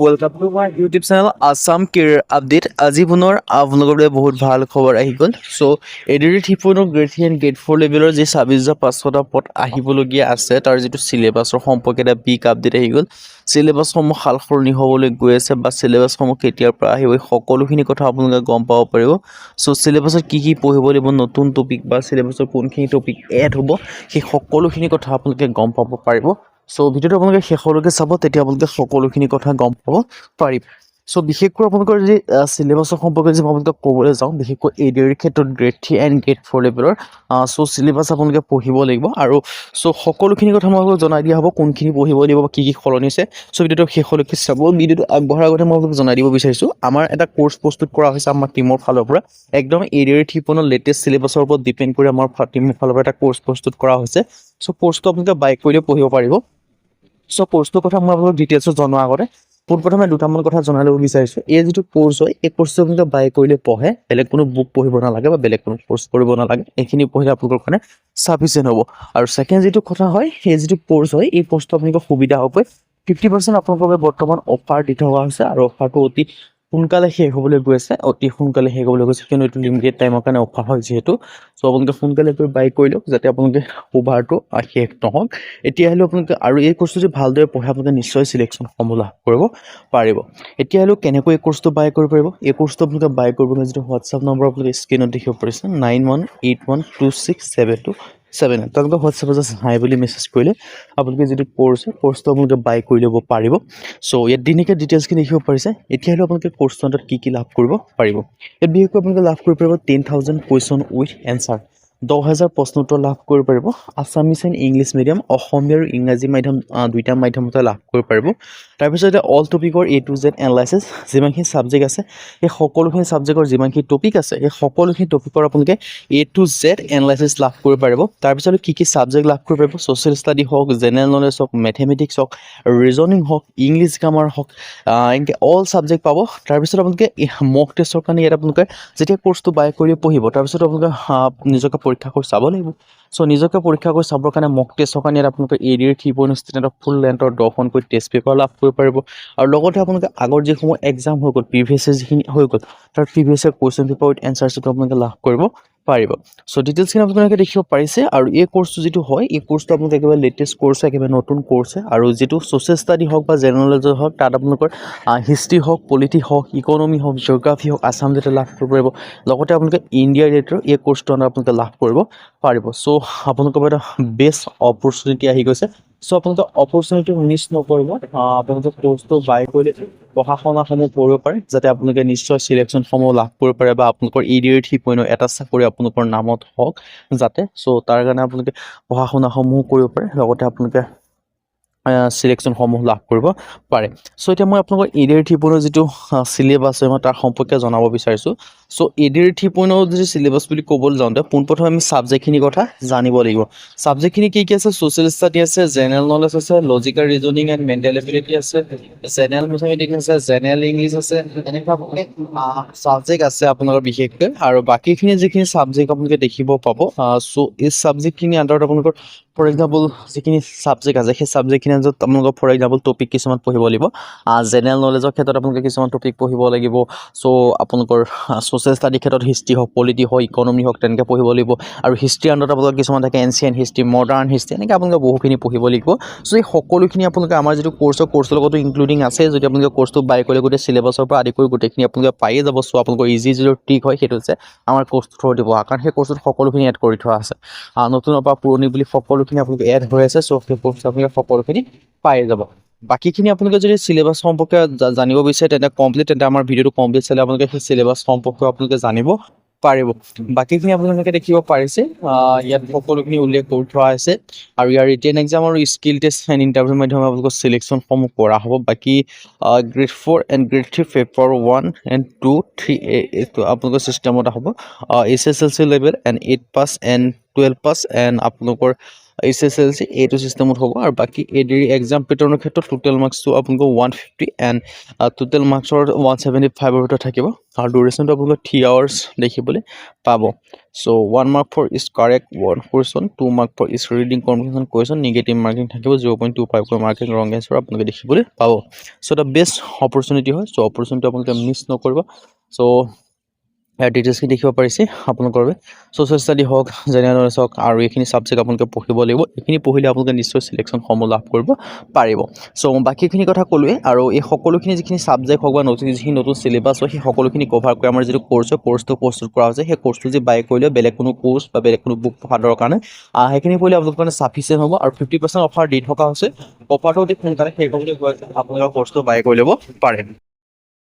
Welcome to my YouTube channel Assam career update. আজি পুনৰ আপোনালোকৰ বাবে বহুত ভাল খবৰ আহি গ'ল। চ' এডিআৰই 3.0 গ্ৰেড 3 এণ্ড গ্ৰেড 4 লেভেলৰ যি 26,500টা পদ আহিবলগীয়া আছে তাৰ যিটো চিলেবাছৰ সম্পৰ্কে এটা বিগ আপডেট আহি গ'ল। চিলেবাছসমূহ সাল সলনি হ'বলৈ গৈ আছে বা চিলেবাছসমূহ কেতিয়াৰ পৰা আহিব এই সকলোখিনি কথা আপোনালোকে গম পাব পাৰিব। চ' চিলেবাছত কি কি পঢ়িব লাগিব, নতুন টপিক বা চিলেবাছৰ কোনখিনি টপিক এড হ'ব, সেই সকলোখিনি কথা আপোনালোকে গম পাব পাৰিব। চ' ভিডিঅ'টো আপোনালোকে শেষলৈকে চাব, তেতিয়া আপোনালোকে সকলোখিনি কথা গম পাব পাৰিব। চ' বিশেষকৈ আপোনালোকৰ যি চিলেবাছৰ সম্পৰ্কে যদি মই আপোনালোকক ক'বলৈ যাওঁ, বিশেষকৈ এডিআৰইৰ ক্ষেত্ৰত গ্ৰেড 3 এণ্ড গ্ৰেড 4 লেভেলৰ চ' চিলেবাছ আপোনালোকে পঢ়িব লাগিব। আৰু চ' সকলোখিনি কথা মই আপোনালোকক জনাই দিয়া হ'ব, কোনখিনি পঢ়িব লাগিব বা কি কি সলনি হৈছে। চ' ভিডিঅ'টো শেষলৈকে চাব। ভিডিঅ'টো আগবঢ়াৰ আগতে মই আপোনালোকক জনাই দিব বিচাৰিছোঁ, আমাৰ এটা কোৰ্চ প্ৰস্তুত কৰা হৈছে আমাৰ টীমৰ ফালৰ পৰা। একদম এডিআৰই 3.0 লেটেষ্ট চিলেবাছৰ ওপৰত ডিপেণ্ড কৰি আমাৰ টীমৰ ফালৰ পৰা এটা কোৰ্চ প্ৰস্তুত কৰা হৈছে। চ' কোৰ্চটো আপোনালোকে বাই কৰিলে পঢ়িব পাৰিব। চ' কোৰ্চটোৰ কথা মই আপোনালোক ডিটেইলছত জনোৱাৰ আগতে পোনপ্ৰথমে দুটামান কথা জনাই ল'ব বিচাৰিছোঁ। এই যিটো কোৰ্চ হয়, এই কোৰ্চটো আপোনালোকে বাই কৰিলে পঢ়ে, বেলেগ কোনো বুক পঢ়িব নালাগে বা বেলেগ কোনো কোৰ্চ কৰিব নালাগে। এইখিনি পঢ়িলে আপোনালোকৰ কাৰণে চাফিচিয়েণ্ট হ'ব। আৰু ছেকেণ্ড যিটো কথা হয়, সেই যিটো কোৰ্চ হয়, এই কোৰ্চটো আপোনালোকৰ সুবিধা হ'ব। 50% আপোনালোকৰ বাবে বৰ্তমান অফাৰ দি থকা হৈছে আৰু অফাৰটো অতি সোনকালে শেষ হ'বলৈ গৈ আছে, কিয়নো এইটো লিমিটেড টাইমৰ কাৰণে অফাৰ হয় যিহেতু। চ' আপোনালোকে সোনকালে গৈ বাই কৰি লওক, যাতে আপোনালোকে অফাৰটো শেষ নহওক। এতিয়া আহিলেও আপোনালোকে আৰু এই কোৰ্চটো যদি ভালদৰে পঢ়ে আপোনালোকে নিশ্চয় চিলেকশ্যনসমূহ লাভ কৰিব পাৰিব। এতিয়া আহিলেও কেনেকৈ এই কোৰ্চটো বাই কৰিব পাৰিব। এই কোৰ্চটো আপোনালোকে বাই কৰিবলৈ যিটো হোৱাটছআপ নম্বৰ আপোনালোকে স্ক্ৰীণত দেখিব পাৰিছে 9181267278, তেওঁলোকে হোৱাটছআপত জাষ্ট হাই বুলি মেছেজ কৰিলে আপোনালোকে যিটো কোৰ্চটো আপোনালোকে বাই কৰি ল'ব পাৰিব। চ' ইয়াত দিনকে ডিটেইলছখিনি দেখিব পাৰিছে। এতিয়া আহিলেও আপোনালোকে কোৰ্চটো আণ্ডাৰত কি লাভ কৰিব পাৰিব। ইয়াত বিশেষকৈ আপোনালোকে লাভ কৰিব পাৰিব 10,000 কুৱেশ্যন উইথ এনচাৰ, 10,000 প্ৰশ্ন উত্তৰ লাভ কৰিব পাৰিব। Assamese and English medium, Asomiya আৰু ইংৰাজী মাধ্যম দুইটা মাধ্যমতে লাভ কৰিব পাৰিব। তাৰপিছতে অল টপিকৰ A to Z এনালাইচিছ, যিমানখিনি ছাবজেক্ট আছে সেই সকলোখিনি ছাবজেক্টৰ যিমানখিনি টপিক আছে সেই সকলোখিনি টপিকৰ আপোনালোকে A to Z এনালাইচিছ লাভ কৰিব পাৰিব। তাৰপিছত কি কি ছাবজেক্ট লাভ কৰিব পাৰিব, ছ'চিয়েল ষ্টাডি হওক, জেনেৰেল নলেজ হওক, মেথমেটিক্স হওক, ৰিজনিং হওক, ইংলিছ গ্ৰামাৰ হওক, এনেকৈ অল ছাবজেক্ট পাব। তাৰপিছত আপোনালোকে মক টেষ্টৰ কাৰণে ইয়াত আপোনালোকে যেতিয়া কোৰ্চটো বাই কৰি পঢ়িব, তাৰপিছত আপোনালোকে নিজকে পৰীক্ষা কৰি চাব লাগিব। চ' নিজকে পৰীক্ষা কৰি চাবৰ কাৰণে মক টেষ্টৰ কাৰণে ইয়াত আপোনালোকে এডিআৰই 3.0 ষ্টেণ্ডাৰ্ডৰ ফুল লেন্থৰ 10খনকৈ টেষ্ট পেপাৰ লাভ কৰিব পাৰিব। আৰু লগতে আপোনালোকে আগৰ যিসমূহ এক্সাম হৈ গ'ল, প্ৰিভিয়াছ যিখিনি হৈ গ'ল, তাৰ প্ৰিভিয়াছ কুৱেশ্যন পেপাৰ উইথ এনচাৰছটো আপোনালোকে লাভ কৰিব পাৰিব। চ' ডিটেইলছখিনি আপোনালোকে দেখিব পাৰিছে। আৰু এই কোৰ্চটো যিটো হয়, এই কোৰ্চটো আপোনালোকে একেবাৰে লেটেষ্ট কোৰ্চ, একেবাৰে নতুন কোৰ্চ। আৰু যিটো ছ'চিয়েল ষ্টাডি হওক বা জেনেৰেল নলেজৰ হওক, তাত আপোনালোকৰ হিষ্ট্ৰী হওক, পলিটি হওক, ইকনমি হওক, জিঅ'গ্ৰাফী হওক, আছাম ডেটা লাভ কৰিব পাৰিব। লগতে আপোনালোকে ইণ্ডিয়া ৰিলেটেড এই কোৰ্চটো আপোনালোকে লাভ কৰিব পাৰিব। চ' আপোনালোকৰ এটা বেষ্ট অপৰচুনিটি আহি গৈছে। চ' আপোনালোকে অপৰচুনিটি মিছ নকৰিব। আপোনালোকে কোৰ্চটো বাই কৰিলে পঢ়া শুনাসমূহ পঢ়িব পাৰে, যাতে আপোনালোকে নিশ্চয় চিলেকশ্যনসমূহ লাভ কৰিব পাৰে বা আপোনালোকৰ এডিআৰই 3.0 এটা চাকৰি আপোনালোকৰ নামত হওক যাতে। চ' তাৰ কাৰণে আপোনালোকে পঢ়া শুনাসমূহ কৰিব পাৰে, লগতে আপোনালোকে চিলেকশ্যনসমূহ লাভ কৰিব পাৰে। চ' এতিয়া মই আপোনালোকৰ এডিআৰই 3.0 যিটো চিলেবাছ হয় মই তাৰ সম্পৰ্কে জনাব বিচাৰিছোঁ। চ' এডিআৰই 3.0 যদি চিলেবাছ বুলি ক'বলৈ যাওঁতে পোনপ্ৰথমে আমি ছাবজেক্টখিনিৰ কথা জানিব লাগিব। ছাবজেক্টখিনি কি কি আছে, ছ'চিয়েল ষ্টাডি আছে, জেনেৰেল নলেজ আছে, logical reasoning and mental ability আছে, জেনেৰেল মেথমেটিক্স আছে, জেনেৰেল ইংলিছ আছে, এনেকুৱা ছাবজেক্ট আছে আপোনালোকৰ বিশেষকৈ। আৰু বাকীখিনি যিখিনি ছাবজেক্ট আপোনালোকে দেখিব পাব, চ' এই ছাবজেক্টখিনি আণ্ডাৰত আপোনালোকৰ ফৰ এক্সাম্পল যিখিনি ছাবজেক্ট আছে সেই ছাবজেক্টখিনি আণ্ডাৰত আপোনালোকৰ ফৰ এক্সাম্পল টপিক কিছুমান পঢ়িব লাগিব। জেনেৰেল নলেজৰ ক্ষেত্ৰত আপোনালোকে কিছুমান টপিক পঢ়িব লাগিব। চ' আপোনালোকৰ ছ'চিয়েল ষ্টাডিৰ ক্ষেত্ৰত হিষ্ট্ৰী হওক, পলিটি হওক, ইকনমি হওক, তেনেকৈ পঢ়িব লাগিব। আৰু হিষ্ট্ৰীৰ আণ্ডাৰত আপোনালোকৰ কিছুমান থাকে এনচিয়েণ্ট হিষ্ট্ৰী, মডাৰ্ণ হিষ্ট্ৰী, এনেকৈ আপোনালোকে বহুখিনি পঢ়িব লাগিব। চ' এই সকলোখিনি আপোনালোকে আমাৰ যিটো কোৰ্চৰ লগতো ইনক্লুডিং আছে। যদি আপোনালোকে কোৰ্চটো বাই কৰি গোটেই চিলেবাছৰ পৰা আদি কৰি গোটেইখিনি আপোনালোকে পায়ে যাব। চ' আপোনালোকৰ ইজি যিটো ট্ৰিক হয় সেইটো হৈছে আমাৰ কোৰ্চটো থ্ৰু দিব, কাৰণ সেই কোৰ্চটোত সকলোখিনি এড কৰি থোৱা আছে। নতুনৰ পৰা পুৰণি বুলি সকলোখিনি আপোনালোকে এড হৈ আছে। চ' সেই কোৰ্চটো আপোনালোকে সকলোখিনি পায়ে যাব। বাকীখিনি আপোনালোকে যদি চিলেবাছ সম্পৰ্কে জানিব বিচাৰে তেন্তে আমাৰ ভিডিঅ'টো কমপ্লিট চালে আপোনালোকে সেই চিলেবাছ সম্পৰ্কে আপোনালোকে জানিব পাৰিব। বাকীখিনি আপোনালোকে দেখিব পাৰিছে, ইয়াত সকলোখিনি উল্লেখ কৰি থোৱা হৈছে। আৰু ইয়াৰ ৰিটেন এক্সাম আৰু স্কিল টেষ্ট এণ্ড ইণ্টাৰভিউৰ মাধ্যমে আপোনালোকৰ চিলেকশ্যনসমূহ কৰা হ'ব। বাকী grade 4 and grade 3 paper 1 and 2, 3 এইটো আপোনালোকৰ ছিষ্টেমত হ'ব। SSLC level and 8 pass and 12 pass and আপোনালোকৰ SSLC এইটো চিষ্টেমত হ'ব আৰু বাকী ADR এক্সাম পেটাৰ্ণৰ ক্ষেত্ৰত টোটেল মাৰ্কছটো আপোনালোকৰ 150 এণ্ড টোটেল মাৰ্কছৰ 175ৰ ভিতৰত থাকিব আৰু ডিউৰেশ্যনটো আপোনালোকৰ 3 আৱাৰ্ছ দেখিবলৈ পাব so' 1 mark for each correct word question 2 mark for each reading comprehension question negative marking থাকিব 0.25 মাৰ্কিং ৰং এনচাৰ আপোনালোকে দেখিবলৈ পাব চ' দ্য বেষ্ট অপৰচুনিটি হয় চ' অপৰচুনিটি আপোনালোকে মিছ নকৰিব চ' ইয়াৰ ডিটেইলছখিনি দেখিব পাৰিছে আপোনালোকৰ বাবে ছ'চিয়েল ষ্টাডি হওক জেনেৰেল নলেজ হওক আৰু এইখিনি ছাবজেক্ট আপোনালোকে পঢ়িব লাগিব এইখিনি পঢ়িলে আপোনালোকে নিশ্চয় চিলেকশ্যনসমূহ লাভ কৰিব পাৰিব চ' বাকীখিনি কথা ক'লোৱে আৰু এই সকলোখিনি যিখিনি ছাবজেক্ট হওক বা যিখিনি নতুন চিলেবাছ হয় সেই সকলোখিনি কভাৰ কৰি আমাৰ যিটো কোৰ্ছ হয় কোৰ্ছটো প্ৰস্তুত কৰা হৈছে সেই কোৰ্ছটো যে বাই কৰিলে বেলেগ কোনো কোৰ্ছ বা বেলেগ কোনো বুক পঢ়া দৰকাৰ নাই সেইখিনি পঢ়িলে আপোনালোকৰ কাৰণে ছাফিচিয়েণ্ট হ'ব আৰু 50% অফাৰ দি থকা হৈছে অফাৰটো অতি সোনকালে শেষ হ'বলৈ গৈ আছে আপোনালোকৰ কোৰ্ছটো বাই কৰি ল'ব পাৰে